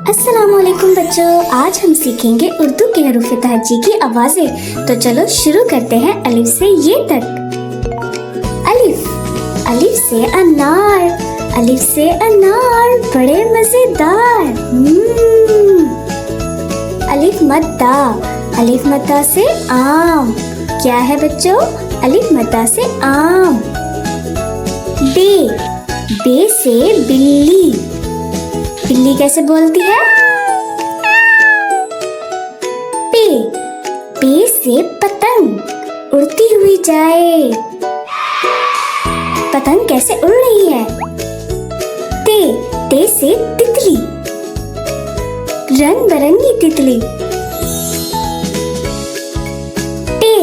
अस्सलामुअलैकुम बच्चों, आज हम सीखेंगे उर्दू के हरूफ तहज्जी की आवाजें। तो चलो शुरू करते हैं अलिफ से ये तक। अलिफ, अलिफ से अनार, अलिफ से अनार बड़े मजेदार। अलिफ मद्दा, अलिफ मद्दा से आम। क्या है बच्चों? अलिफ मद्दा से आम। बे, बे से बिल्ली। बिल्ली कैसे बोलती है? पे, पे से पतंग उड़ती हुई जाए। पतंग कैसे उड़ रही है? ते, ते से तितली, रंग बिरंगी तितली। टे,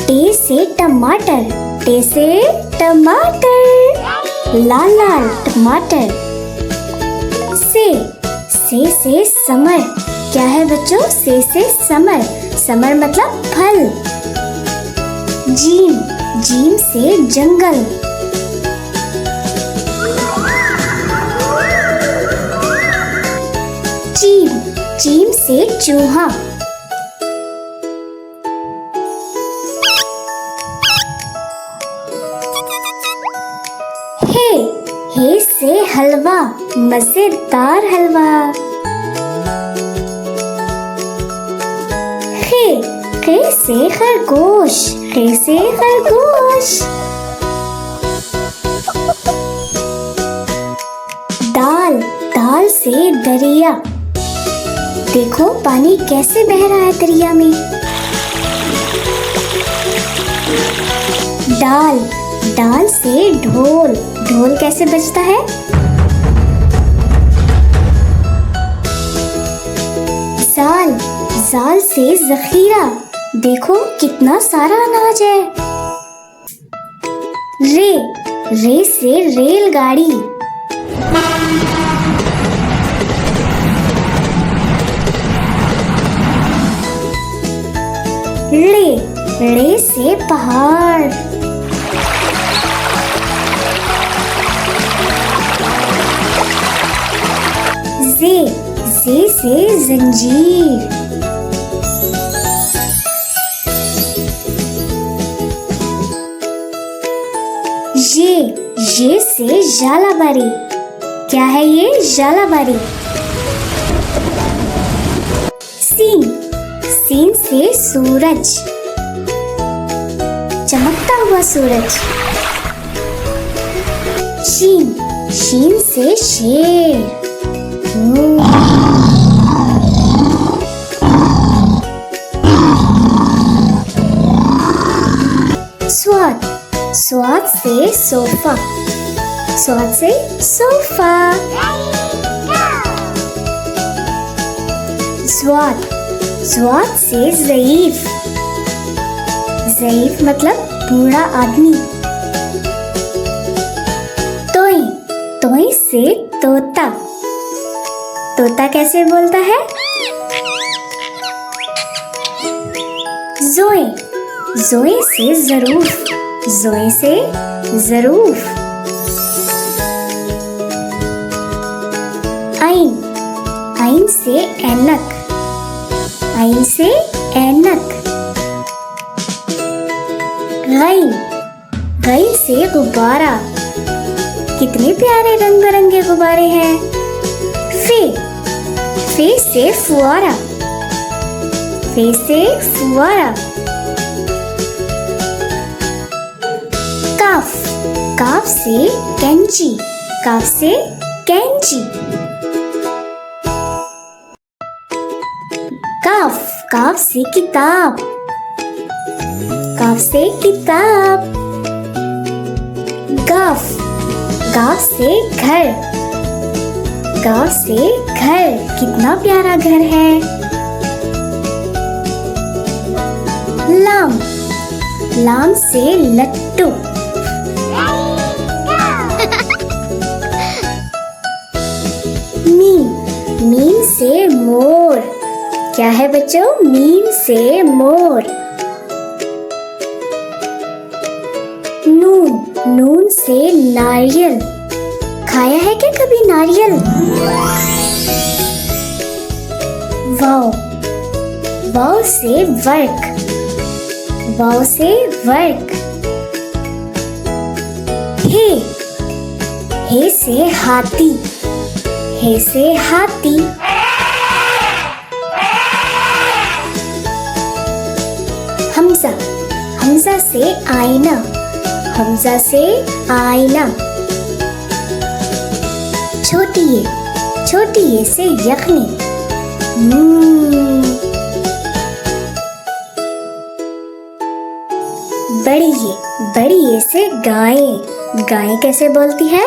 टे से टमाटर, टे से टमाटर, लाल लाल टमाटर। से समर। क्या है बच्चों? से समर, समर मतलब फल। जीम, जीम से जंगल। चीम, चीम से चूहा। हे से हलवा, मजेदार हलवा। खे से खरगोश, खे से खरगोश। दाल, दाल से दरिया। देखो पानी कैसे बह रहा है दरिया में। डाल, डाल से ढोल, ढोल कैसे बजता है? जाल, जाल से जखीरा। देखो कितना सारा अनाज है। रे, रे से रेलगाड़ी। रे, रे से पहाड़। जे से जंजीर। ये से जालाबारी। क्या है ये? जालाबारी। सीन, सीन से सूरज, चमकता हुआ सूरज। शीन, शीन से शेर। स्वाद, स्वाद से सोफा, स्वाद से सोफा। स्वाद, स्वाद से ज़ईफ, ज़ईफ मतलब बूढ़ा आदमी। तोई, तोई से तोता, तोता कैसे बोलता है? जोए, जोए से ज़रूफ, जोए से ज़रूफ। आइन, आइन से ऐनक, आइन से ऐनक। गैन, गैन से गुब्बारा। कितने प्यारे रंग बिरंगे गुब्बारे हैं। फे से फुआरा, फे से फुआरा। काफ, काफ से कैंची, काफ से कैंची। काफ, काफ से किताब, काफ से किताब। गाफ, गाफ से घर, गाफ से घर। कितना प्यारा घर है। लाम, लाम से लट्टू। मीम, मीम से मोर। क्या है बच्चों? मीम से मोर। नून, नून से नारियल। खाया है क्या कभी नारियल? वाव, वाव से वर्क, वाव से वर्क। हे से हाथी, हे से हाथी। हमजा, हमजा से आईना, हमजा से आईना। छोटी ये से यखनी। बड़ी ये से गाय, गाय कैसे बोलती है?